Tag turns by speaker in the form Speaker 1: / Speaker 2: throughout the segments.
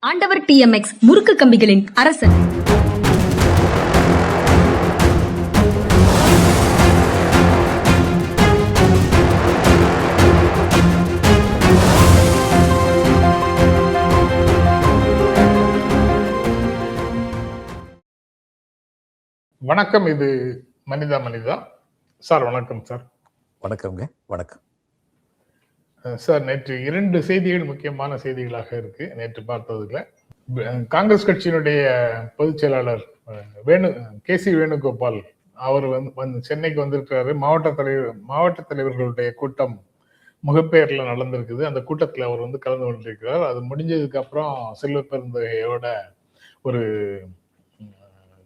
Speaker 1: ஆண்டவர் TMX முறுக்கு கம்பிகளின் அரசன்.
Speaker 2: வணக்கம். இது மனிதா மனிதா சார். வணக்கம் சார்.
Speaker 3: வணக்கம்ங்க. வணக்கம்
Speaker 2: சார். நேற்று 2 செய்திகள் முக்கியமான செய்திகளாக இருக்கு. நேற்று பார்த்ததுல காங்கிரஸ் கட்சியினுடைய பொதுச் செயலாளர் KC வேணுகோபால் அவர் வந்து சென்னைக்கு வந்திருக்கிறாரு. மாவட்ட தலைவர்களுடைய கூட்டம் முகப்பேர்ல நடந்திருக்குது. அந்த கூட்டத்தில் அவர் வந்து கலந்து கொண்டிருக்கிறார். அது முடிஞ்சதுக்கு அப்புறம் செல்வ பெருந்தகையோட ஒரு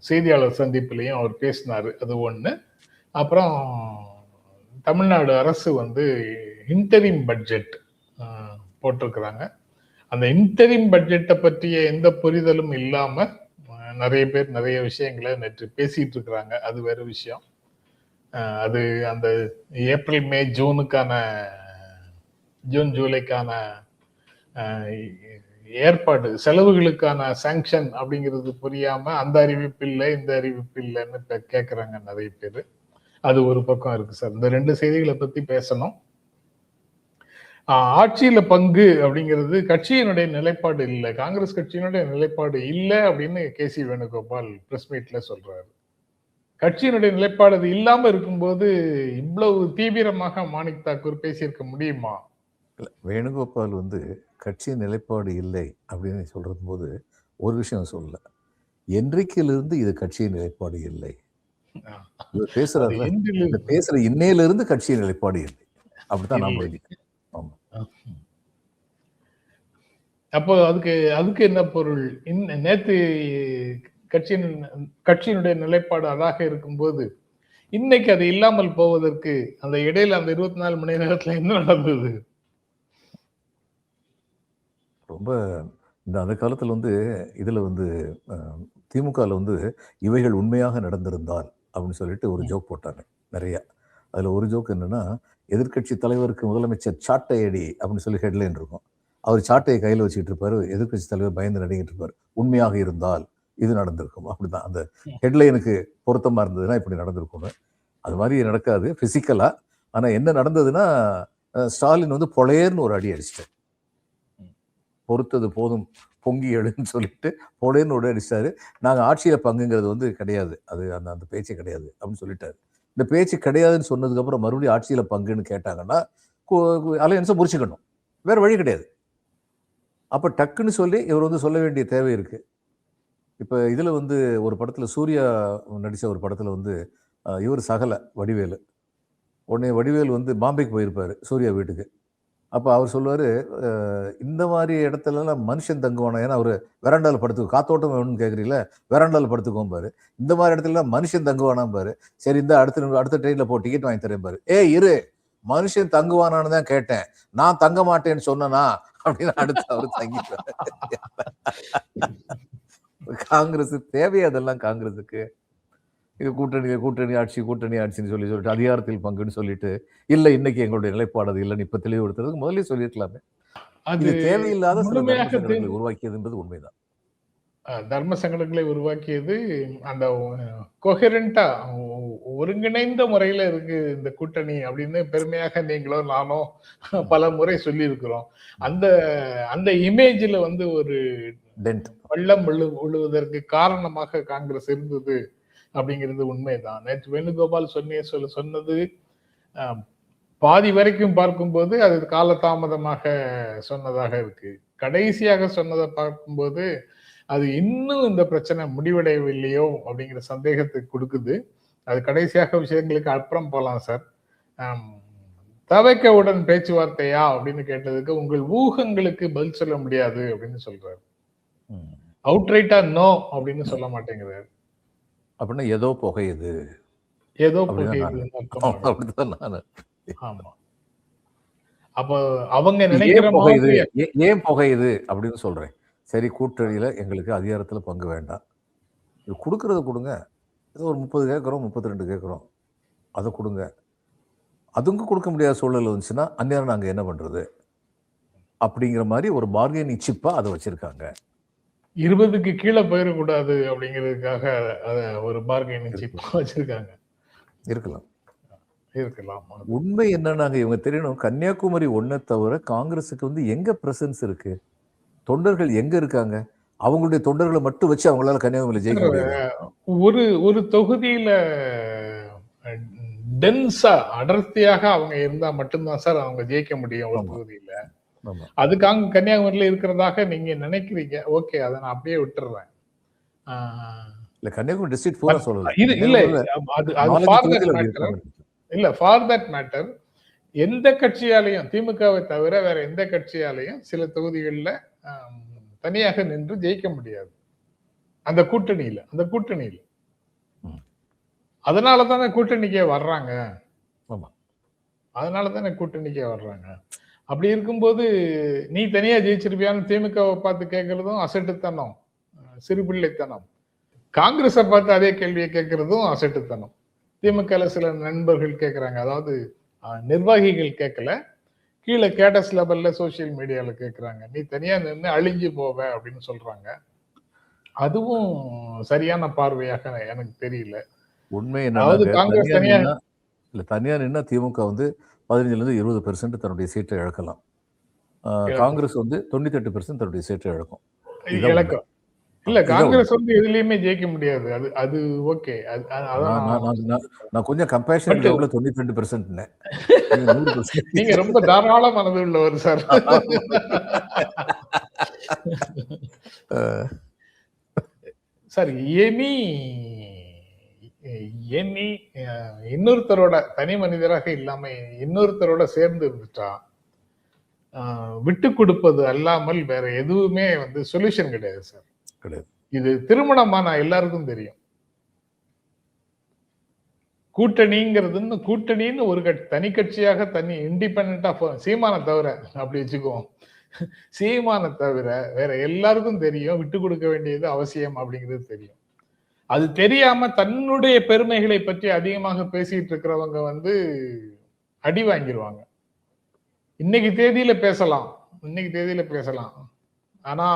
Speaker 2: செய்தியாளர் சந்திப்பிலையும் அவர் பேசினாரு. அது ஒண்ணு. அப்புறம் தமிழ்நாடு அரசு வந்து இன்டரிம் பட்ஜெட் போட்டிருக்கிறாங்க. அந்த இன்டரிம் பட்ஜெட்டை பற்றிய எந்த புரிதலும் இல்லாம நிறைய பேர் நிறைய விஷயங்களை நேற்று பேசிட்டு இருக்கிறாங்க. அது வேற விஷயம். அது அந்த ஏப்ரல் மே ஜூன் ஜூலைக்கான ஏற்பாடு செலவுகளுக்கான சாங்ஷன் அப்படிங்கிறது புரியாம அந்த அறிவிப்பு இல்லை இந்த அறிவிப்பு இல்லைன்னு கேட்கறாங்க நிறைய பேர். அது ஒரு பக்கம் இருக்கு சார். இந்த 2 செய்திகளை பத்தி பேசணும். ஆட்சியில பங்கு அப்படிங்கிறது கட்சியினுடைய நிலைப்பாடு இல்லை, காங்கிரஸ் கட்சியினுடைய நிலைப்பாடு இல்லை அப்படின்னு KC வேணுகோபால் பிரஸ் மீட்ல சொல்றாரு. கட்சியினுடைய நிலைப்பாடு அது இல்லாம இருக்கும்போது இவ்வளவு தீவிரமாக மாணிக் தாக்கூர் பேசியிருக்க முடியுமா?
Speaker 3: வேணுகோபால் வந்து கட்சியின் நிலைப்பாடு இல்லை அப்படின்னு சொல்றது போது ஒரு விஷயம் சொல்லல, என்றைக்கிலிருந்து இது கட்சியின் நிலைப்பாடு இல்லை பேசுற இன்னையில இருந்து கட்சியின் நிலைப்பாடு இல்லை அப்படித்தான் நான் புரிஞ்சுக்கிறேன். ஆமா.
Speaker 2: அப்போ அதுக்கு என்ன பொருள்? நேத்து கட்சியினுடைய நிலைப்பாடு அதாக இருக்கும்போது இன்னைக்கு அது இல்லாமல் போவதற்கு அந்த இடையில அந்த 24 மணி நேரத்துல என்ன நடந்தது?
Speaker 3: ரொம்ப அந்த காலத்துல வந்து இதுல வந்து திமுகவில் வந்து இவைகள் உண்மையாக நடந்திருந்தால் அப்படின்னு சொல்லிட்டு ஒரு ஜோக் போட்டாங்க நிறைய. அதுல ஒரு ஜோக் என்னன்னா, எதிர்கட்சி தலைவருக்கு முதலமைச்சர் சாட்டை அடி அப்படின்னு சொல்லி ஹெட்லைன் இருக்கும். அவர் சாட்டையை கையில் வச்சுக்கிட்டு இருப்பாரு, எதிர்கட்சி தலைவர் பயந்து நடிக்கிட்டு இருப்பாரு. உண்மையாக இருந்தால் இது நடந்திருக்கும். அப்படிதான் அந்த ஹெட்லைனுக்கு பொருத்தமா இருந்ததுன்னா இப்படி நடந்திருக்கும். அது மாதிரி நடக்காது பிசிக்கலா. ஆனா என்ன நடந்ததுன்னா, ஸ்டாலின் வந்து பொழையர்னு ஒரு அடி அடிச்சிட்டார். பொறுத்தது போதும் பொங்கி எழுன்னு சொல்லிட்டு பொழையர்னு ஒரு அடிச்சிட்டாரு. நாங்கள் ஆட்சியில பங்குங்கிறது வந்து கிடையாது, அது அந்த பேச்சே கிடையாது அப்படின்னு சொல்லிட்டாரு. இந்த பேச்சு கிடையாதுன்னு சொன்னதுக்கு அப்புறம் மறுபடியும் ஆட்சியில பங்குன்னு கேட்டாங்கன்னா அலையன்ஸை முறிச்சுக்கணும், வேற வழி கிடையாது. அப்ப டக்குன்னு சொல்லி இவர் வந்து சொல்ல வேண்டிய தேவை இருக்கு. இப்ப இதுல வந்து ஒரு படத்துல சூர்யா நடிச்ச ஒரு படத்துல வந்து இவர் சகல வடிவேலு உடனே வடிவேலு வந்து பாம்பேக்கு போயிருப்பாரு சூர்யா வீட்டுக்கு. அப்போ அவர் சொல்லுவார், இந்த மாதிரி இடத்துலலாம் மனுஷன் தங்குவானா, ஏன்னா அவர் வெராண்டாவில் படுத்துக்கும், காத்தோட்டம் வேணும்னு கேட்குறீங்கள, வெராண்டாவில் படுத்துக்கும் பாரு. இந்த மாதிரி இடத்துலலாம் மனுஷன் தங்குவானாம் பாரு. சரி, இந்த அடுத்த ட்ரெயினில் போ, டிக்கெட் வாங்கி தரேன் பாரு. இரு, மனுஷன் தங்குவானான்னு தான் கேட்டேன், நான் தங்க மாட்டேன்னு சொன்னனா அப்படின்னு அடுத்து அவர் தங்கிட்டார். காங்கிரஸ் தேவையா அதெல்லாம்? காங்கிரஸுக்கு இது கூட்டணி ஆட்சின்னு சொல்லிட்டு அதிகாரத்தில் பங்குன்னு சொல்லிட்டு இல்ல இன்னைக்கு எங்களுடைய நிலைப்பாடு அது இல்லைன்னு இப்ப தெளிவுபடுத்துறதுக்கு முதல்ல சொல்லியிருக்கலாமே. அது தேவையில்லாத உருவாக்கியது என்பது உண்மைதான்.
Speaker 2: தர்ம சங்கடங்களை உருவாக்கியது. அந்த கொஹெரண்டா ஒருங்கிணைந்த முறையில இருக்கு இந்த கூட்டணி அப்படின்னு பெருமையாக நீங்களோ நானோ பல முறை சொல்லி இருக்கிறோம். அந்த இமேஜ்ல வந்து ஒரு பள்ளம் விழுவதற்கு காரணமாக காங்கிரஸ் இருந்தது அப்படிங்கிறது உண்மைதான். நேற்று வேணுகோபால் சொன்னது பாதி வரைக்கும் பார்க்கும்போது அது காலதாமதமாக சொன்னதாக இருக்கு. கடைசியாக சொன்னதை பார்க்கும்போது அது இன்னும் இந்த பிரச்சனை முடிவடையவில்லையோ அப்படிங்கிற சந்தேகத்தை கொடுக்குது. அது கடைசியாக விஷயங்களுக்கு அப்புறம் போலாம் சார். தவைக்கவுடன் பேச்சுவார்த்தையா அப்படின்னு கேட்டதுக்கு உங்கள் ஊகங்களுக்கு பதில் சொல்ல முடியாது அப்படின்னு சொல்றாரு. அவுட்ரைட்டா நோ அப்படின்னு சொல்ல மாட்டேங்கிறாரு.
Speaker 3: அப்படின்னா ஏதோ புகையுது,
Speaker 2: அப்படிதான் நான். ஆமா. அப்ப அவங்க நினைக்கிற மாதிரி
Speaker 3: ஏன் புகையுது அப்படின்னு சொல்றேன். சரி, கூட்டணியில எங்களுக்கு அதிகாரத்துல பங்கு வேண்டாம், கொடுக்கறத கொடுங்க. ஏதோ ஒரு 30 கேட்கிறோம், 32 கேட்கிறோம், அதை கொடுங்க. அதுங்க கொடுக்க முடியாத சூழல் வந்துச்சுன்னா அந்நேரம் நாங்க என்ன பண்றது அப்படிங்கிற மாதிரி ஒரு பார்கெனிங் சிப்பா அதை வச்சிருக்காங்க.
Speaker 2: 20க்கு கீழே போயிடக்கூடாது அப்படிங்கிறதுக்காக அத ஒரு பார்கெனிங் சிப்பா
Speaker 3: இருக்கலாம்.
Speaker 2: வச்சிருக்காங்க.
Speaker 3: இருக்கலாம்.
Speaker 2: இருக்கலாம். அது
Speaker 3: உண்மை என்னன்னாங்க இவங்க தெரியணும். கன்னியாகுமரி ஒண்ண தவிர காங்கிரஸுக்கு வந்து எங்க பிரசன்ஸ் இருக்கு? தொண்டர்கள் எங்க இருக்காங்க? அவங்களுடைய தொண்டர்கள மட்டும் வச்சு அவங்களால கன்னியாகுமரியில ஜெயிக்க
Speaker 2: சார்,
Speaker 3: முடியுதா?
Speaker 2: ஒரு ஒரு தொகுதியில டென்ஸா அடர்த்தியாக அவங்க இருந்தா மட்டும்தான் சார் அவங்க ஜெயிக்க முடியும் ஒரு
Speaker 3: ஆமா,
Speaker 2: தொகுதியில.
Speaker 3: ஆமா.
Speaker 2: அதுக்காக கன்னியாகுமரியில இருக்கிறதாக நீங்க நினைக்கிறீங்க. ஓகே, அத நான் அப்படியே விட்டுர்றேன். ஆ,
Speaker 3: இல்ல கன்னியாகுமரி டிஸ்ட்ரிக்ட் பூரா
Speaker 2: பட்
Speaker 3: சொல்லல.
Speaker 2: இது இல்ல.
Speaker 3: கன்னியாகுமரியில
Speaker 2: அது அது
Speaker 3: 4, 5
Speaker 2: ஃபார் தட்
Speaker 3: தொகுதியில அப்படி
Speaker 2: மேட்டர்.
Speaker 3: இருக்காங்க.
Speaker 2: இல்ல, ஃபார் தட் மேட்டர் எந்த கட்சியாலையும் திமுகவை தவிர வேற எந்த கட்சியாலையும் சில தொகுதிகள்ல ஆம், தனியாக நின்று ஜெயிக்க முடியாது. அந்த கூட்டணியில.
Speaker 3: ம்.
Speaker 2: அதனால தானே கூட்டணிக்கே வர்றாங்க.
Speaker 3: ஆமா.
Speaker 2: அதனால தானே கூட்டணிக்கே வர்றாங்க. அப்படி இருக்கும்போது நீ தனியா ஜெயிச்சிருப்பியான்னு திமுகவை பார்த்து கேட்கறதும் அசட்டுத்தனம், சிறுபிள்ளைத்தனம். காங்கிரஸை பார்த்து அதே கேள்வியை கேட்கறதும் அசட்டுத்தனம். திமுகல சில நண்பர்கள் கேட்கறாங்க. அதாவது நிர்வாகிகள் கேட்கல, கீழே கேடஸ் லெவல்ல சோசியல் மீடியால கேட்கறாங்க. நீ தனியா நின்று அழிஞ்சு போவ அப்படின்னு சொல்றாங்க. அதுவும் சரியான பார்வையாக எனக்கு தெரியல.
Speaker 3: உண்மை
Speaker 2: அதாவது
Speaker 3: என்னன்னாங்க,
Speaker 2: காங்கிரஸ் தனியா
Speaker 3: தனியா நின்னா திமுக வந்து 15லிருந்து 20% தன்னுடைய சீட்டை இழக்கலாம்.
Speaker 2: இழக்கும்.
Speaker 3: காங்கிரஸ் வந்து 98% தன்னுடைய சீட்டை இழக்கும். இதுதான் உண்மை.
Speaker 2: இழக்கும். இல்ல,
Speaker 3: இதான் உண்மை.
Speaker 2: காங்கிரஸ் வந்து எதுலயுமே ஜெயிக்க முடியாது. அது அது ஓகே. அதான்
Speaker 3: நான் நான் நான் நான் நான் கொஞ்சம் கம்பேஷன்
Speaker 2: பட்
Speaker 3: லெவல்ல 92%ன்னேன். நீங்க 100%
Speaker 2: நீங்க ரொம்ப தாராள மனது உள்ளவர் சார். சார், எனி எனி இன்னொருத்தரோட தனி மனிதராக இல்லாம இன்னொருத்தரோட சேர்ந்து இருந்துட்டா விட்டு கொடுப்பது அல்லாமல் வேற எதுவுமே வந்து சொல்யூஷன் கிடையாது சார்.
Speaker 3: கிடையாது.
Speaker 2: இது திருமணமான எல்லாருக்கும் தெரியும். கூட்டணின்னு ஒரு தனி கட்சியாக தனி இண்டிபெண்டா சீமானை தவிர அப்படி வச்சுக்குவோம். சீமானை தவிர வேற எல்லாருக்கும் தெரியும் விட்டு கொடுக்க வேண்டியது அவசியம் அப்படிங்கிறது தெரியும். அது தெரியாம தன்னுடைய பெருமைகளை பற்றி அதிகமாக பேசிட்டு இருக்கிறவங்க வந்து அடி வாங்கிடுவாங்க. இன்னைக்கு தேதியில பேசலாம். ஆனா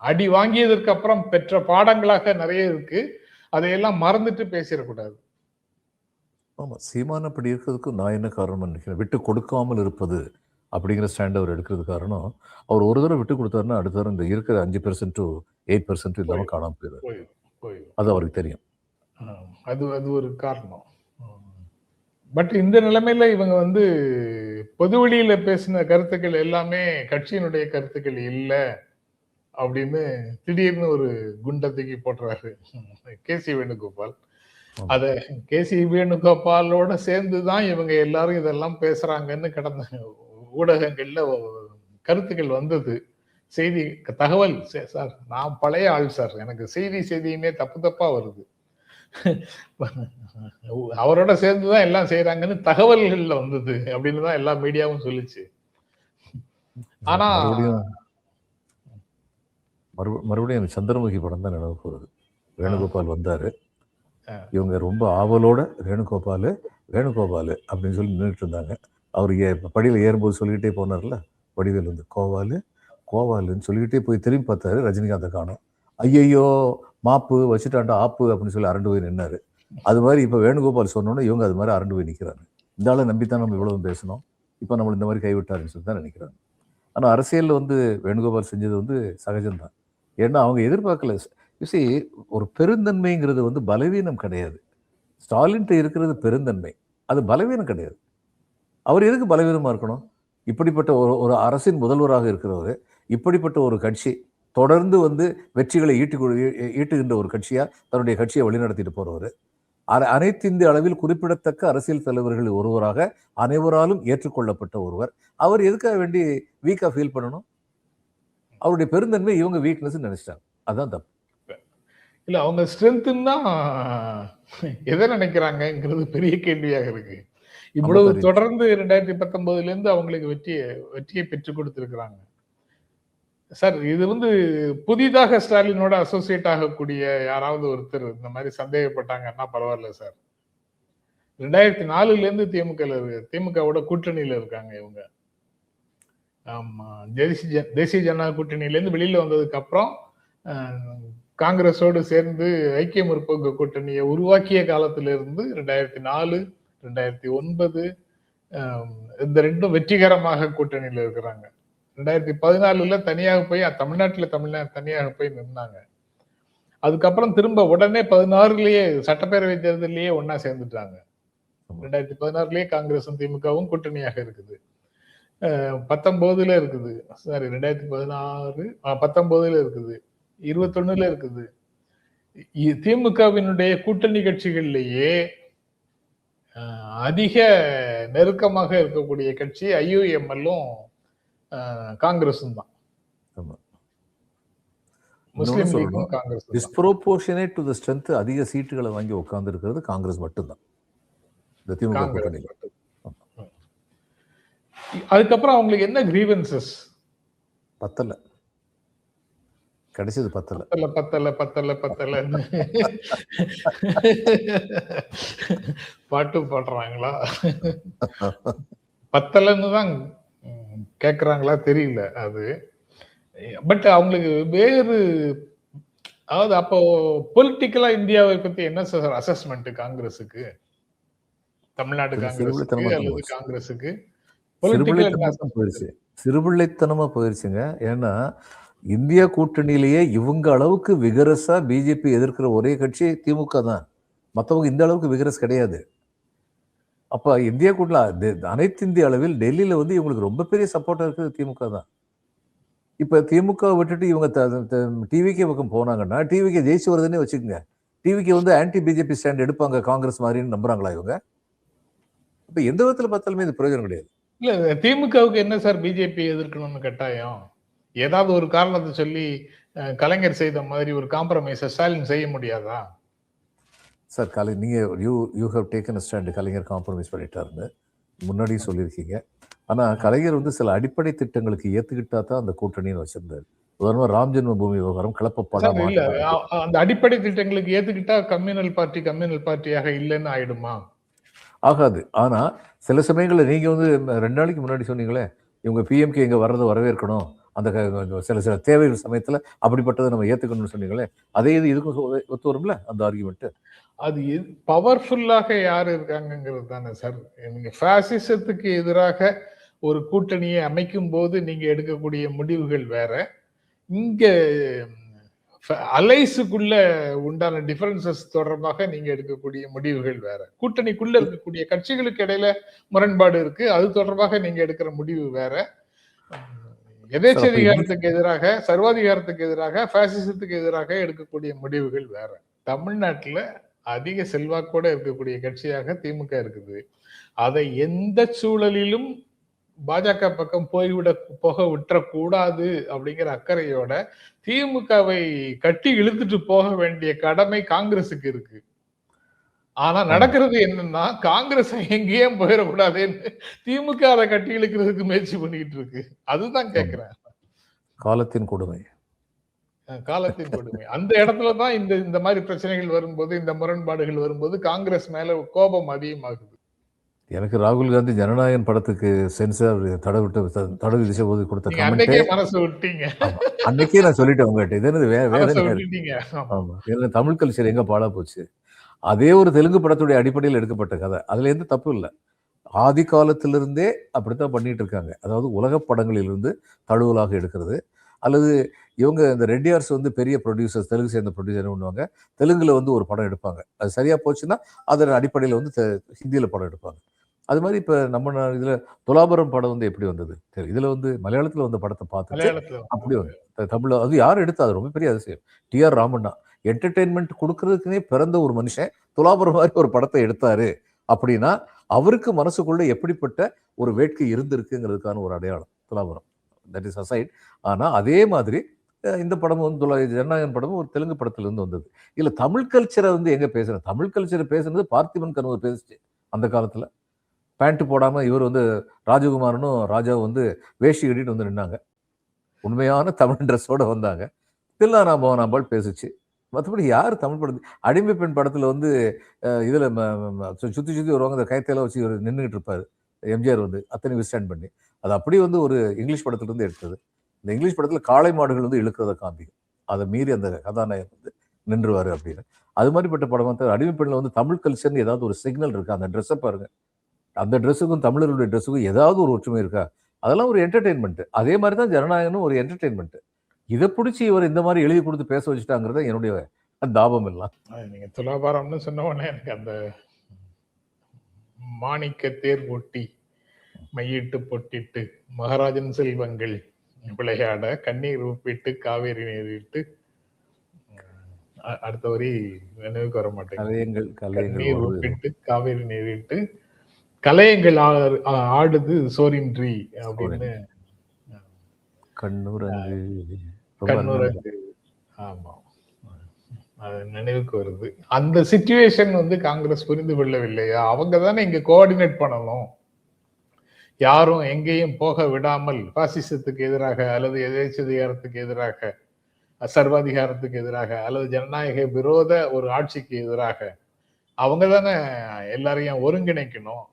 Speaker 2: அடி வாங்கியதற்கு அப்புறம் பெற்ற பாடங்களாக நிறைய இருக்கு. அதையெல்லாம் மறந்துட்டு பேசிடக்கூடாது.
Speaker 3: ஆமா. சீமான் அப்படி இருக்கிறதுக்கு நான் என்ன காரணம்னு நினைக்கிறேன். விட்டு கொடுக்காமல் இருப்பது அப்படிங்கிற ஸ்டாண்ட் அவர் எடுக்கிறது காரணம், அவர் ஒரு தடவை விட்டு கொடுத்தாருன்னா அடுத்த தடவை இந்த இருக்கிற 5% 8% இல்லாம காணாம போயிடுவாரு.
Speaker 2: போயிடும்.
Speaker 3: அது அவருக்கு தெரியும்.
Speaker 2: அது அது ஒரு காரணம். பட் இந்த நிலைமையில இவங்க வந்து பொதுவெளியில பேசின கருத்துக்கள் எல்லாமே கட்சியினுடைய கருத்துக்கள் இல்ல அப்படின்னு திடீர்னு ஒரு குண்டை தூக்கி போட்டுறாரு கே.சி. வேணுகோபால். அத கே.சி. வேணுகோபாலோட சேர்ந்துதான் இவங்க எல்லாரும் இதெல்லாம் பேசுறாங்கன்னு கடந்த ஊடகங்கள்ல கருத்துக்கள் வந்தது. செய்தி தகவல் சார், நான் பழைய ஆள் சார். எனக்கு செய்தியுமே தப்பா வருது. அவரோட சேர்ந்துதான் எல்லாம் செய்யறாங்கன்னு தகவல்கள்ல வந்தது அப்படின்னு தான் எல்லா மீடியாவும் சொல்லிச்சு. ஆனா
Speaker 3: மறுபடியும் எனக்கு சந்திரமுகி படம் தான் நினைவுக்கு வருது. வேணுகோபால் வந்தாரு. இவங்க ரொம்ப ஆவலோட வேணுகோபாலு அப்படின்னு சொல்லி நின்றுட்டு இருந்தாங்க. அவர் படியில ஏறும்போது சொல்லிக்கிட்டே போனார்ல, வடிவேல் வந்து கோவாலுன்னு சொல்லிக்கிட்டே போய் திரும்பி பார்த்தாரு. ரஜினிகாந்தை காணோம். ஐயையோ மாப்பு வச்சுட்டாண்டா ஆப்பு அப்படின்னு சொல்லி அரண்டு போய் நின்னாரு. அது மாதிரி இப்போ வேணுகோபால் சொன்னோன்னே இவங்க அது மாதிரி அரண்டு போய் நிற்கிறாங்க. இந்த ஆளை நம்பித்தான் நம்ம இவ்வளவு பேசணும், இப்போ நம்ம இந்த மாதிரி கைவிட்டாருன்னு சொல்லி தான் நினைக்கிறாங்க. ஆனால் அரசியலில் வந்து வேணுகோபால் செஞ்சது வந்து சகஜம்தான். ஏன்னா அவங்க எதிர்பார்க்கல. யூசி, ஒரு பெருந்தன்மைங்கிறது வந்து பலவீனம் கிடையாது. ஸ்டாலின்கிட்ட இருக்கிறது பெருந்தன்மை, அது பலவீனம் கிடையாது. அவர் எதுக்கு பலவீனமா இருக்கணும்? இப்படிப்பட்ட ஒரு அரசின் முதல்வராக இருக்கிறவர், இப்படிப்பட்ட ஒரு கட்சி தொடர்ந்து வந்து வெற்றிகளை ஈட்டுகின்ற ஒரு கட்சியா தன்னுடைய கட்சியை வழிநடத்திட்டு போறவர், அனைத்து இந்திய அளவில் குறிப்பிடத்தக்க அரசியல் தலைவர்கள் ஒருவராக அனைவராலும் ஏற்றுக்கொள்ளப்பட்ட ஒருவர், அவர் எதுக்காக வேண்டி வீக்கா ஃபீல் பண்ணணும்? அவருடைய பெருந்தன்மை இவங்க வீக்னஸ் நினைச்சிட்டாங்க. அதான் தப்பு.
Speaker 2: இல்ல, அவங்க ஸ்ட்ரென்த்னா எதை நினைக்கிறாங்கிறது பெரிய கேள்வியாக இருக்கு. இவ்வளவு தொடர்ந்து 2019 இருந்து அவங்களுக்கு வெற்றியை பெற்றுக் கொடுத்திருக்கிறாங்க சார். இது வந்து புதிதாக ஸ்டாலினோட அசோசியேட் ஆகக்கூடிய யாராவது ஒருத்தர் இந்த மாதிரி சந்தேகப்பட்டாங்கன்னா பரவாயில்ல சார். 2004 இருந்து திமுகவோட கூட்டணியில இருக்காங்க இவங்க. ஆமா, தேசிய ஜனநாயக கூட்டணியில இருந்து வெளியில வந்ததுக்கு அப்புறம் காங்கிரஸோடு சேர்ந்து ஐக்கிய முற்போக்கு கூட்டணியை உருவாக்கிய காலத்திலிருந்து 2004, 2009 இந்த ரெண்டும் வெற்றிகரமாக கூட்டணியில இருக்கிறாங்க. 2014 தனியாக போய் தமிழ்நாட்டுல தனியாக போய் நின்னாங்க. அதுக்கப்புறம் திரும்ப உடனே 16லயே சட்டப்பேரவை தேர்தலையே ஒன்னா சேர்ந்துட்டாங்க. 2016லயே காங்கிரசும் திமுகவும் கூட்டணியாக இருக்குது. 19ல இருக்குது. சாரி 2016 19ல இருக்குது. 21ல இருக்குது. திமுகவினுடைய கூட்டணி கட்சிகள்லயே அதிக நெருக்கமாக இருக்கக்கூடிய கட்சி ஐயுஎம்எல்லும் காங்கிரஸும் தான். முஸ்லிம் லீக்கும் காங்கிரஸ்
Speaker 3: டிஸ்ப்ரோபோர்ஷனேட் டு தி ஸ்ட்ரென்த் அதிக சீட்டுகளை வாங்கி உட்கார்ந்து இருக்கிறது காங்கிரஸ் மட்டும்தான். இந்த திமுக கூட்டணியில.
Speaker 2: அதுக்கப்புறம் அவங்களுக்கு என்ன கிரீவன்சஸ்?
Speaker 3: பத்தல, கடைசிது பத்தல
Speaker 2: பத்தல பத்தல பத்தல பாட்டு பாடுறாங்களா? பத்தலன்னு தான் கேக்குறாங்களா தெரியல அது. பட் அவங்களுக்கு வேறு, அதாவது அப்போ பொலிட்டிக்கலா இந்தியாவை பத்தி என்ன சார் அசஸ்மெண்ட் காங்கிரஸுக்கு, தமிழ்நாடு காங்கிரஸுக்கு அல்லது காங்கிரஸுக்கு?
Speaker 3: சிறுபிள்ளைத்தனமா போயிருச்சுங்க. ஏன்னா இந்தியா கூட்டணியிலேயே இவங்க அளவுக்கு விகரஸா பிஜேபி எதிர்க்கிற ஒரே கட்சி திமுக தான். மற்றவங்க இந்த அளவுக்கு விகரஸ் கிடையாது. அப்ப இந்தியா கூட்டணி அனைத்து இந்திய அளவில் டெல்லியில வந்து இவங்களுக்கு ரொம்ப பெரிய சப்போர்ட்டா இருக்குது திமுக தான். இப்ப திமுக விட்டுட்டு இவங்க டிவிகே பக்கம் போனாங்கன்னா டிவிகே ஜெயிச்சு வருதுன்னு வச்சுக்கோங்க. டிவிகே வந்து ஆன்டி பிஜேபி ஸ்டாண்ட் எடுப்பாங்க காங்கிரஸ் மாதிரின்னு நம்புறாங்களா இவங்க? இப்ப எந்த விதத்துல பார்த்தாலுமே இது பிரயோஜனம் கிடையாது.
Speaker 2: இல்ல திமுகவுக்கு என்ன சார் பிஜேபி எதிர்க்கணும்னு கட்டாயம்? ஏதாவது ஒரு காரணத்தை சொல்லி கலைஞர் செய்த மாதிரி ஒரு காம்ப்ரமைஸ் ஸ்டாலின் செய்ய முடியாதா
Speaker 3: சார்? நீங்க you have taken stand, Kalaignar compromise பண்ணிட்டாருன்னு முன்னாடியே சொல்லியிருக்கீங்க. ஆனா கலைஞர் வந்து சில அடிப்படை திட்டங்களுக்கு ஏத்துக்கிட்டா தான் அந்த கூட்டணின்னு வச்சிருந்தாரு. உதாரணமா ராம் ஜென்ம பூமி விவகாரம் கிளப்பப்படாம.
Speaker 2: இல்ல அந்த அடிப்படை திட்டங்களுக்கு ஏத்துக்கிட்டா கம்யூனல் பார்ட்டியாக இல்லைன்னு ஆயிடுமா?
Speaker 3: ஆகாது. ஆனா சில சமயங்கள்ல நீங்க வந்து 2 நாளைக்கு முன்னாடி சொன்னீங்களே, இவங்க பிஎம்கே இங்க வர்றதை வரவேற்கணும், அந்த சில தேவைகள் சமயத்துல அப்படிப்பட்டதை நம்ம ஏத்துக்கணும்னு சொன்னீங்களே, அதே இது இதுக்கும் ஒத்து வரும்ல அந்த ஆர்குமெண்ட்?
Speaker 2: அது பவர்ஃபுல்லாக யாரு இருக்காங்கிறது தானே சார். நீங்க பாசிசத்துக்கு எதிராக ஒரு கூட்டணியை அமைக்கும் போது நீங்க எடுக்கக்கூடிய முடிவுகள் வேற, இங்க அலைஸுக்குள்ள உண்டான டிஃபரன்சஸ் தொடர்பாக நீங்க எடுக்கக்கூடிய முடிவுகள் வேற. கூட்டணிக்குள்ள இருக்கக்கூடிய கட்சிகளுக்கு இடையில முரண்பாடு இருக்கு, அது தொடர்பாக நீங்க எடுக்கிற முடிவு வேற. எதேச்சதிகாரத்துக்கு எதிராக, சர்வாதிகாரத்துக்கு எதிராக, பாசிசத்துக்கு எதிராக எடுக்கக்கூடிய முடிவுகள் வேற. தமிழ்நாட்டுல அதிக செல்வாக்கோட இருக்கக்கூடிய கட்சியாக திமுக இருக்குது. அதை எந்த சூழலிலும் பாஜக பக்கம் போக விட்டுறக்கூடாது அப்படிங்கிற அக்கறையோட திமுகவை கட்டி இழுத்துட்டு போக வேண்டிய கடமை காங்கிரசுக்கு இருக்கு. ஆனா நடக்கிறது என்னன்னா, காங்கிரஸ் எங்கேயே போயிடக்கூடாதுன்னு திமுக அதை கட்டி இழுக்கிறதுக்கு முயற்சி பண்ணிட்டு இருக்கு. அதுதான் கேட்கிறேன்.
Speaker 3: காலத்தின் கொடுமை.
Speaker 2: காலத்தின் கொடுமை. அந்த இடத்துலதான் இந்த மாதிரி பிரச்சனைகள் வரும்போது, இந்த முரண்பாடுகள் வரும்போது காங்கிரஸ் மேல கோபம் அதிகமாகுது.
Speaker 3: எனக்கு ராகுல் காந்தி ஜனநாயகன் படத்துக்கு சென்சார் தடை விதிச்ச போது கொடுத்த கமெண்ட்டே
Speaker 2: மனசு விட்டீங்க.
Speaker 3: அன்னைக்கே நான் சொல்லிட்டேன் உங்ககிட்ட, இது என்னது ஆமா, என்ன தமிழ் கல்ச்சர் எங்க பாழா போச்சு. அதே ஒரு தெலுங்கு படத்துடைய அடிப்படையில் எடுக்கப்பட்ட கதை, அதுல எந்த தப்பு இல்லை. ஆதி காலத்திலிருந்தே அப்படித்தான் பண்ணிட்டு இருக்காங்க. அதாவது உலக படங்களிலிருந்து தழுவலாக எடுக்கிறது. அல்லது இவங்க இந்த ரெட்டியார்ஸ் வந்து பெரிய ப்ரொடியூசர்ஸ், தெலுங்கு சேர்ந்த ப்ரொடியூசர் என்ன பண்ணுவாங்க, தெலுங்குல வந்து ஒரு படம் எடுப்பாங்க, அது சரியா போச்சுன்னா அதன் அடிப்படையில் வந்து ஹிந்தியில படம் எடுப்பாங்க. அது மாதிரி இப்ப நம்ம இதுல துலாபரம் படம் வந்து எப்படி வந்தது, இதுல வந்து மலையாளத்துல வந்த படத்தை பார்த்துட்டு அப்படி வந்து தமிழ்ல அது யார் எடுத்தா, அது ரொம்ப பெரிய அதிசயம். டிஆர் ராமண்ணா என்டர்டெயின்மெண்ட் கொடுக்கறதுக்குன்னே பிறந்த ஒரு மனுஷன் துலாபரம் மாதிரி ஒரு படத்தை எடுத்தாரு அப்படின்னா அவருக்கு மனசுக்குள்ள எப்படிப்பட்ட ஒரு வேட்கை இருந்திருக்குங்கிறதுக்கான ஒரு அடையாளம் துலாபரம். That is aside. ஆனா அதே மாதிரி இந்த படம் வந்து ஜனநாயகன் படமும் ஒரு தெலுங்கு படத்துல இருந்து வந்தது. இல்ல தமிழ் கல்ச்சரை வந்து எங்க பேசுறேன், தமிழ் கல்ச்சரை பேசுறது பார்த்திபன் கனவு பேசிச்சு அந்த காலத்துல. பேண்ட் போடாம இவர் வந்து ராஜகுமாரனும் ராஜாவும் வந்து வேஷ்டி கட்டிட்டு வந்து நின்னாங்க, உண்மையான தமிழ் ட்ரெஸ்ஸோட வந்தாங்க. தில்லானா மோகனாம்பாள் பேசுச்சு. மற்றபடி யார் தமிழ் படத்து அடிமை பெண் படத்துல வந்து இதுல சுத்தி சுத்தி வருவாங்க, அந்த கைத்தையெல்லாம் வச்சு நின்றுகிட்டு இருப்பாரு எம்ஜிஆர் வந்து அத்தனை விஸ்டாண்ட் பண்ணி. அது அப்படி வந்து ஒரு இங்கிலீஷ் படத்துல இருந்து எடுத்தது. இந்த இங்கிலீஷ் படத்துல காளை மாடுகள் வந்து இழுக்கிறத காண்பிக்கும். அதை மீறி அந்த கதாநாயகன் வந்து நின்றுவாரு அப்படின்னு. அது மாதிரிப்பட்ட படம் வந்து அடிமைப்பெண்ணில் வந்து தமிழ் கல்ச்சர்னு ஏதாவது ஒரு சிக்னல் இருக்கா? அந்த ட்ரெஸ்ஸை பாருங்க, அந்த ட்ரெஸ்ஸுக்கும் தமிழர்களுடைய ட்ரெஸ்ஸுக்கும் ஏதாவது ஒரு ஒற்றுமை இருக்கா? அதெல்லாம் ஒரு என்டர்டெயின்மெண்ட். அதே மாதிரி தான் ஜனநாயகனும் ஒரு என்டர்டெயின்மெண்ட். இதை பிடிச்சி இவர் இந்த மாதிரி எழுதி கொடுத்து பேச வச்சுட்டாங்கிறத என்னுடைய தாபம் எல்லாம்.
Speaker 2: நீங்க துலாபாரம்னு சொன்ன உடனே எனக்கு அந்த மாணிக்க தேர் ஒட்டி மையிட்டு பொட்டிட்டு மகாராஜன் செல்வங்கள் விளையாட கண்ணீர் உப்பிட்டு காவேரி நீரிட்டு அடுத்த வரி நினைவுக்கு வர மாட்டேங்குது. கண்ணீர் உப்பிட்டு காவேரி நீரிட்டு கலையங்கள் ஆடுது சோரின்றி அப்படின்னு
Speaker 3: கண்ணுரங்கு.
Speaker 2: ஆமா, அது நினைவுக்கு வருது. அந்த சிச்சுவேஷன் வந்து காங்கிரஸ் புரிந்து கொள்ளவில்லையா? அவங்க தானே இங்க கோஆர்டினேட் பண்ணணும். யாரும் எங்கேயும் போக விடாமல் பாசிசத்துக்கு எதிராக அல்லது எதேச்சதிகாரத்துக்கு எதிராக, சர்வாதிகாரத்துக்கு எதிராக அல்லது ஜனநாயக விரோத ஒரு ஆட்சிக்கு எதிராக அவங்க தானே எல்லாரையும் ஒருங்கிணைக்கணும்.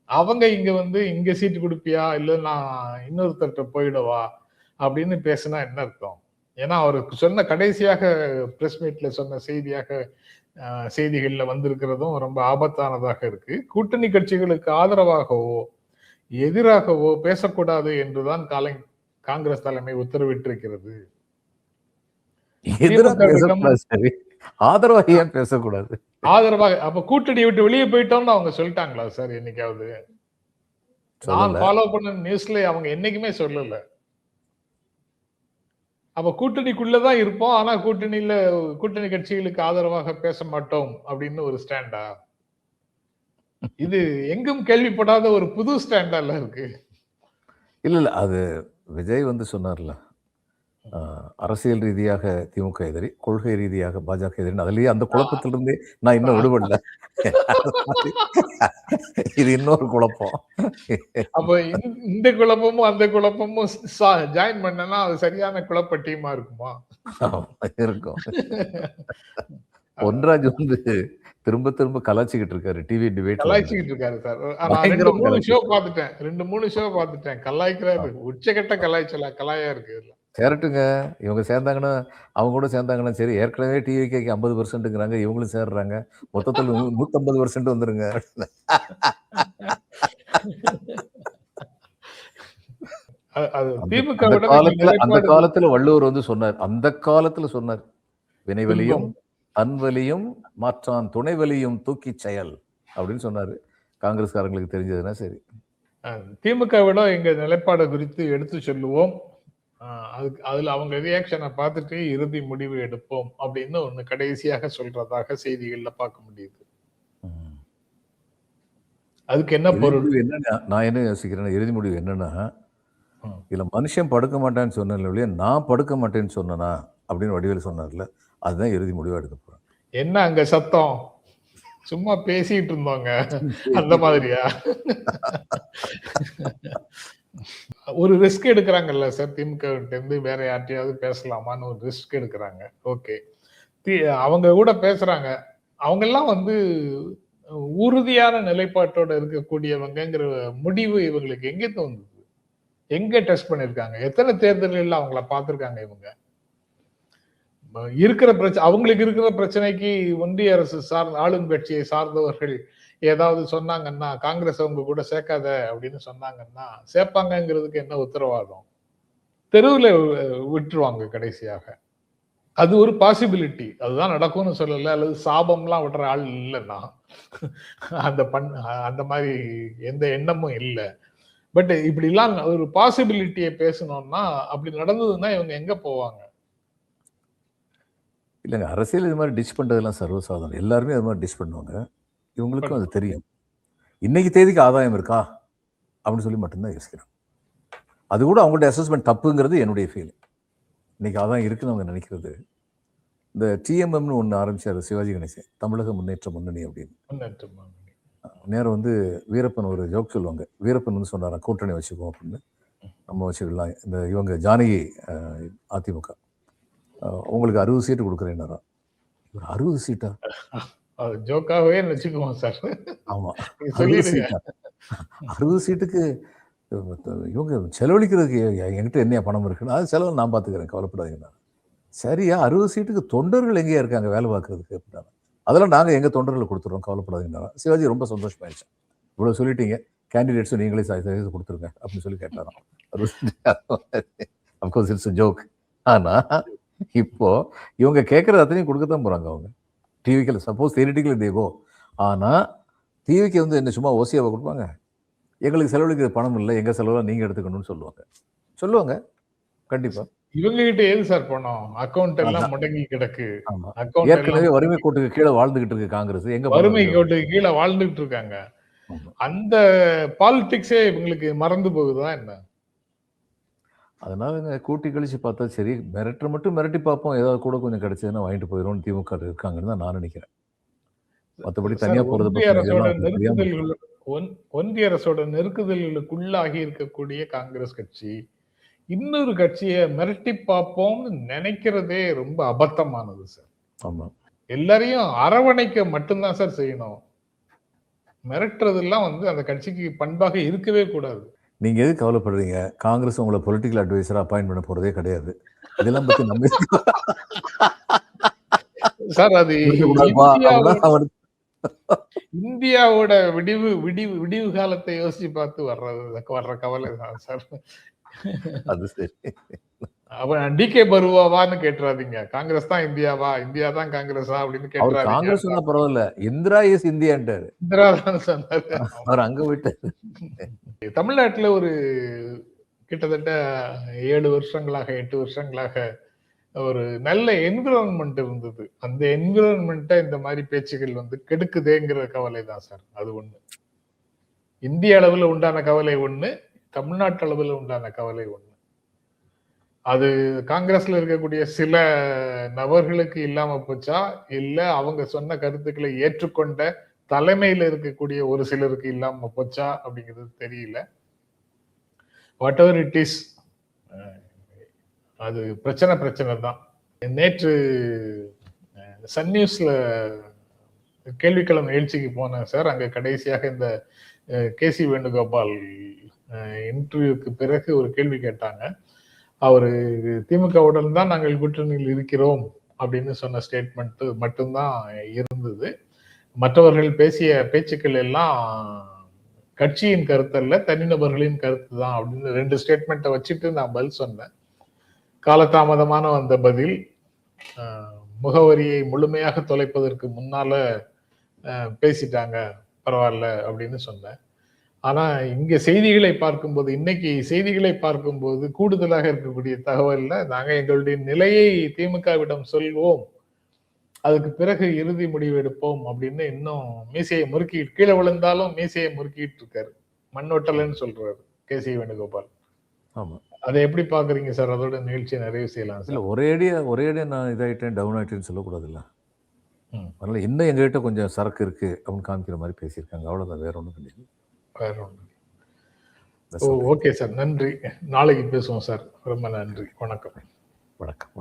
Speaker 2: அவங்க இங்க வந்து இங்க சீட்டு கொடுப்பியா இல்ல நான் இன்னொருத்தர்கிட்ட போயிடவா அப்படின்னு பேசினா என்ன அர்த்தம்? ஏன்னா அவருக்கு சொன்ன கடைசியாக பிரஸ் மீட்ல சொன்ன செய்திகள்ல வந்திருக்கிறதும் ரொம்ப ஆபத்தானதாக இருக்கு. கூட்டணி கட்சிகளுக்கு ஆதரவாகவோ எதிராகவோ பேசக்கூடாது என்றுதான் காங்கிரஸ் தலைமை உத்தரவிட்டிருக்கிறது.
Speaker 3: ஆதரவாக ஏன் பேசக்கூடாது?
Speaker 2: ஆதரவாக அப்ப கூட்டணி விட்டு வெளியே போயிட்டோம்னு அவங்க சொல்லிட்டாங்களா சார்? என்னைக்காவது நான் ஃபாலோ பண்ண நியூஸ்ல அவங்க என்னைக்குமே சொல்லல. அப்ப கூட்டணிக்குள்ளதான் இருப்போம், ஆனா கூட்டணி கட்சிகளுக்கு ஆதரவாக பேச மாட்டோம் அப்படின்னு ஒரு ஸ்டாண்டா? இது எங்கும் கேள்விப்படாத ஒரு புது ஸ்டாண்டால இருக்கு.
Speaker 3: இல்ல அது விஜய் வந்து சொன்னார்ல, அரசியல் ரீதியாக திமுக எதிரி, கொள்கை ரீதியாக பாஜக எதிரி. அதுலயே அந்த குழப்பத்திலிருந்தே நான் இன்னும் விடுபடல. இது இன்னொரு குழப்பம்.
Speaker 2: அப்ப இந்த குழப்பமும் அந்த குழப்பமும் ஜாயின் பண்ணனா அது சரியான குழப்ப டீமா இருக்குமா?
Speaker 3: இருக்கும். பொன்ராஜ் வந்து திரும்ப திரும்ப கலாய்ச்சிக்கிட்டு இருக்காரு. டிவி டிபேட்
Speaker 2: கலாய்ச்சிக்கிட்டு இருக்காரு சார். நான் 2-3 ஷோ பார்த்துட்டேன். கலாய்க்கிறாரு. உச்சகட்ட கலாயா இருக்கு.
Speaker 3: சேரட்டுங்க. இவங்க சேர்ந்தாங்கன்னா அவங்க கூட சேர்ந்தாங்கன்னா சரி. ஏற்கனவே டிவிக்கு 50%ங்கிறாங்க, இவங்களும் சேர்றாங்க. மொத்தத்தில் 150% வந்துருங்க. அந்த காலத்துல வள்ளுவர் வந்து சொன்னார். அந்த காலத்துல சொன்னார், வினைவலியும் தன்வலியும் மாற்றான் துணைவலியும் தூக்கி செயல் அப்படின்னு சொன்னாரு. காங்கிரஸ்காரங்களுக்கு தெரிஞ்சதுன்னா சரி.
Speaker 2: திமுகவிட எங்க நிலைப்பாடு குறித்து எடுத்து சொல்லுவோம். அதுல அவங்க ரியாக்ஷனை பார்த்துட்டு இறுதி முடிவு எடுப்போம் அப்படின்னு ஒண்ணு கடைசியாக சொல்றதாக செய்திகள்ல பார்க்க முடியுது. அதுக்கு என்ன பொருள்?
Speaker 3: என்னன்னா நான் என்ன யோசிக்கிறேன்னா, இறுதி முடிவு என்னன்னா, இதுல மனுஷன் படுக்க மாட்டான்னு சொன்னேன், நான் படுக்க மாட்டேன்னு சொன்னா அப்படின்னு வடிவேல் சொன்னார்ல, அதுதான் இறுதி முடிவா எடுக்க போறேன்.
Speaker 2: என்ன அங்க சத்தம்? சும்மா பேசிட்டு இருந்தோங்க அந்த மாதிரியா? ஒரு ரிஸ்க் எடுக்கிறாங்கல்ல சார், திமுக இருந்து வேற யார்ட்டையாவது பேசலாமான்னு ஒரு ரிஸ்க் எடுக்கிறாங்க. ஓகே, அவங்க கூட பேசுறாங்க. அவங்க எல்லாம் வந்து உறுதியான நிலைப்பாட்டோட இருக்கக்கூடியவங்கிற முடிவு இவங்களுக்கு எங்க தோணுது? எங்க டெஸ்ட் பண்ணிருக்காங்க? எத்தனை தேர்தல்கள் அவங்கள பார்த்திருக்காங்க? இவங்க இருக்கிற அவங்களுக்கு இருக்கிற பிரச்சனைக்கு ஒன்றிய அரசு ஆளுங்கட்சியை சார்ந்தவர்கள் ஏதாவது சொன்னாங்கன்னா, காங்கிரஸ் அவங்க கூட சேர்க்காத அப்படின்னு சொன்னாங்கன்னா சேர்ப்பாங்கிறதுக்கு என்ன உத்தரவாதம்? தெருவில் விட்டுருவாங்க கடைசியாக. அது ஒரு பாசிபிலிட்டி. அதுதான் நடக்கும்னு சொல்லல, அல்லது சாபம்லாம் விடுற ஆள் இல்லைன்னா அந்த மாதிரி எந்த எண்ணமும் இல்லை. பட் இப்படி எல்லாம் ஒரு பாசிபிலிட்டியை பேசணும்னா, அப்படி நடந்ததுன்னா இவங்க எங்க போவாங்க?
Speaker 3: இல்லைங்க, அரசியல் இது மாதிரி டிச் பண்றதெல்லாம் சர்வசாதாரணம். எல்லாருமே அது மாதிரி டிச் பண்ணுவாங்க. இவங்களுக்கும் அது தெரியும். இன்னைக்கு தேதிக்கு ஆதாயம் இருக்கா அப்படின்னு சொல்லி மட்டும்தான் யோசிக்கிறேன். அது கூட அவங்கள்ட்ட அசஸ்மெண்ட் தப்புங்கிறது என்னுடைய ஃபீலிங். இன்னைக்கு ஆதாயம் இருக்குன்னு அவங்க நினைக்கிறது. இந்த டிஎம்எம்னு ஒன்று ஆரம்பிச்சாரு சிவாஜி கணேசன், தமிழக முன்னேற்ற முன்னணி அப்படின்னு. நேரம் வந்து வீரப்பன் ஒரு ஜோக் சொல்லுவாங்க. வீரப்பன் வந்து சொன்னாரா, கூட்டணி வச்சுக்குவோம் அப்படின்னு. நம்ம வச்சுக்கலாம். இந்த இவங்க ஜானகி அதிமுக உங்களுக்கு 60 சீட்டு கொடுக்குறேன்னாரா. 60 சீட்டா?
Speaker 2: ஜோக்காவே வச்சுக்குவோம் சார்.
Speaker 3: ஆமா, 60 சீட்டுக்கு இவங்க செலவழிக்கிறதுக்கு என்கிட்ட என்ன பணம் இருக்குன்னு, அது செலவு நான் பார்த்துக்கிறேன், கவலைப்படாதீங்க. சரியா 60 சீட்டுக்கு தொண்டர்கள் எங்கேயா இருக்காங்க வேலை பார்க்கறதுக்கு அப்படின்னா, அதெல்லாம் நாங்கள் எங்கள் தொண்டர்களை கொடுத்துறோம் கவலைப்படாதீங்கன்னா. சிவாஜி ரொம்ப சந்தோஷமாயிடுச்சு. இவ்வளோ சொல்லிட்டீங்க, கேண்டிடேட்ஸும் நீங்களே சதவீதம் கொடுத்துருங்க அப்படின்னு சொல்லி கேட்டாராம். Of course it's joke. ஆனால் இப்போ இவங்க கேட்குறது அத்தனையும் கொடுக்கத்தான் போகிறாங்க அவங்க. டிவிக்கு சப்போஸ் தியரிட்டிக்கலி தேகோ. ஆனால் டிவிக்கு வந்து என்ன சும்மா ஓசியாவை கொடுப்பாங்க, எங்களுக்கு செலவழிக்கிற பணம் இல்லை, எங்கள் செலவில் நீங்கள் எடுத்துக்கணும்னு சொல்லுவாங்க கண்டிப்பாக.
Speaker 2: இவங்க கிட்ட ஏது சார் பணம்? அக்கௌண்ட் எல்லாம் முடங்கி கிடக்கு.
Speaker 3: ஆமாம்,
Speaker 2: அக்கௌண்ட்
Speaker 3: ஏற்கனவே வறுமை கோட்டுக்கு கீழே வாழ்ந்துகிட்டு இருக்கு காங்கிரஸ். எங்க
Speaker 2: வறுமை கோட்டுக்கு கீழே வாழ்ந்துகிட்டு இருக்காங்க. அந்த பாலிடிக்ஸே இவங்களுக்கு மறந்து போகுதா என்ன?
Speaker 3: அதனால கூட்டி கழிச்சு பார்த்தா சரி, மட்டும் மிரட்டி பார்ப்போம், ஏதாவது கூட கொஞ்சம் கிடைச்சதுன்னா வாங்கிட்டு போயிடும் திமுக இருக்காங்கன்னு தான் நான் நினைக்கிறேன். மற்றபடி தனியா போறது
Speaker 2: ஒன்றிய அரசோட நெருக்குதல்களுக்குள்ளாகி இருக்கக்கூடிய காங்கிரஸ் கட்சி இன்னொரு கட்சியை மிரட்டி பார்ப்போம்னு நினைக்கிறதே ரொம்ப அபத்தமானது சார்.
Speaker 3: ஆமா,
Speaker 2: எல்லாரையும் அரவணைக்க மட்டும்தான் சார் செய்யணும். மிரட்டுறதெல்லாம் வந்து அந்த கட்சிக்கு பண்பாக இருக்கவே கூடாது.
Speaker 3: நீங்க எது கவலைப்படுறீங்க? காங்கிரஸ் உங்களை பொலிட்டிக்கல் அட்வைசரா அப்பாயிண்ட் பண்ண போறதே கிடையாது. இதெல்லாம் பத்தி நம்ம
Speaker 2: சார் அது இந்தியாவோட விடிவு காலத்தை யோசிச்சு பார்த்து வர்ற கவலை தான் சார்.
Speaker 3: அது சரி.
Speaker 2: அவன் டிகே பருவாவான்னு கேட்டுறாதீங்க. காங்கிரஸ் தான் இந்தியாவா, இந்தியா தான் காங்கிரஸா அப்படின்னு கேட்டுறாதீங்க.
Speaker 3: காங்கிரஸ் சொன்னா பரவாயில்ல, இந்திரா இஸ் இந்தியான்றாரு.
Speaker 2: இந்திரா தான் சொன்னாரு.
Speaker 3: அவர் அங்க விட்டாரு.
Speaker 2: தமிழ்நாட்டுல ஒரு கிட்டத்தட்ட 7 வருஷங்களாக 8 வருஷங்களாக ஒரு நல்ல என்விரான்மெண்ட் இருந்தது. அந்த என்விரான்மெண்ட்டை இந்த மாதிரி பேச்சுகள் வந்து கெடுக்குதேங்கிற கவலை தான் சார். அது ஒண்ணு. இந்திய அளவுல உண்டான கவலை ஒண்ணு, தமிழ்நாட்டு அளவுல உண்டான கவலை ஒண்ணு. அது காங்கிரஸ்ல இருக்கக்கூடிய சில நபர்களுக்கு இல்லாம போச்சா, இல்ல அவங்க சொன்ன கருத்துக்களை ஏற்றுக்கொண்ட தலைமையில இருக்கக்கூடிய ஒரு சிலருக்கு இல்லாம போச்சா அப்படிங்கிறது தெரியல. வாட் எவர் இட் இஸ், அது பிரச்சனை தான். நேற்று சன் நியூஸ்ல கேள்விக்களம் நிகழ்ச்சிக்கு போனேன் சார். அங்க கடைசியாக இந்த கேசி வேணுகோபால் இன்டர்வியூக்கு பிறகு ஒரு கேள்வி கேட்டாங்க. அவரு திமுகவுடன் தான் நாங்கள் கூட்டணியில் இருக்கிறோம் அப்படின்னு சொன்ன ஸ்டேட்மெண்ட் மட்டும்தான் இருந்தது. மற்றவர்கள் பேசிய பேச்சுக்கள் எல்லாம் கட்சியின் கருத்து அல்ல, தனிநபர்களின் கருத்து தான் அப்படின்னு 2 ஸ்டேட்மெண்ட்டை வச்சுட்டு நான் பதில் சொன்னேன். காலதாமதமான வந்த பதில், முகவரியை முழுமையாக தொலைப்பதற்கு முன்னால பேசிட்டாங்க, பரவாயில்ல அப்படின்னு சொன்னேன். ஆனா இங்க செய்திகளை பார்க்கும்போது, இன்னைக்கு செய்திகளை பார்க்கும்போது கூடுதலாக இருக்கக்கூடிய தகவல்ல, நாங்க எங்களுடைய நிலையை திமுகவிடம் சொல்வோம், அதுக்கு பிறகு இறுதி முடிவு எடுப்போம் அப்படின்னு இன்னும் மீசையை முறுக்கிட்டு, கீழே விழுந்தாலும் மீசையை முறுக்கிட்டு இருக்காரு. மண்ணொட்டலன்னு சொல்றாரு கேசி வேணுகோபால்.
Speaker 3: ஆமா,
Speaker 2: அதை எப்படி பாக்குறீங்க சார்? அதோட நிகழ்ச்சியை நிறைவு செய்யலாம்
Speaker 3: இல்ல. ஒரேடியா நான் இதாயிட்டேன், டவுன் ஆயிட்டேன்னு சொல்லக்கூடாது இல்ல. அதனால இன்னும் எங்ககிட்ட கொஞ்சம் சரக்கு இருக்கு அப்படின்னு காமிக்கிற மாதிரி பேசியிருக்காங்க, அவ்வளவுதான், வேற ஒண்ணும் கிடையாது.
Speaker 2: வேற ஒண்ணு. ஓகே சார், நன்றி. நாளைக்கு பேசுவோம் சார். ரொம்ப நன்றி. வணக்கம்.
Speaker 3: வணக்கம்.